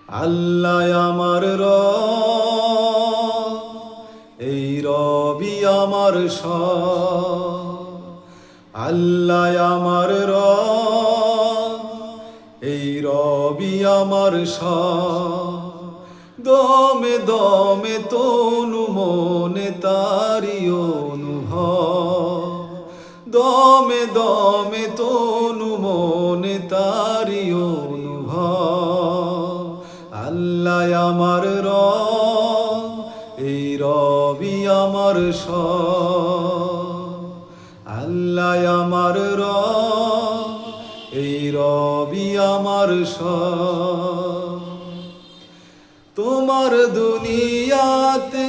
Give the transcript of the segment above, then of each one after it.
আল্লাহ আমার রব, এই রবি আমার সব। আল্লাহ আমার রব, এই রবি আমার সব। দমে দমে তনু মনে তারি অনুভব, দমে দমে তনু মনে তারি অনুভব। আল্লাহ আমার রব, এই রবি আমার সব। আল্লাহ আমার রব, এই রবি আমার সব। তোমার দুনিয়াতে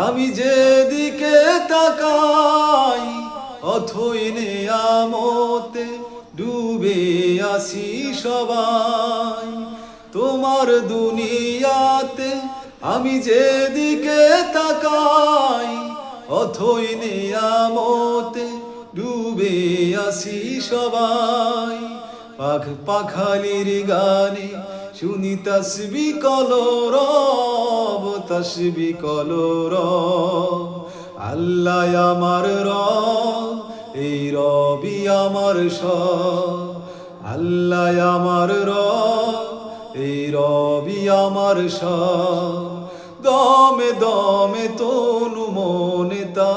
আমি যেদিকে তাকাই, অথই নেয়ামতে ডুবে আসি সবাই। তোমার দুনিয়াতে আমি যেদিকে তাকাই, অথই নেয়ামতে ডুবে আসি সবাই। পাখ পাখালির গানে শুনি তসবি কলরব, তসবি কলরব। আল্লাহ আমার রব, এই রবি আমার সব। আল্লাহ আমার রব, এই রবি আমার সব। দমে দমে তনু মনে তা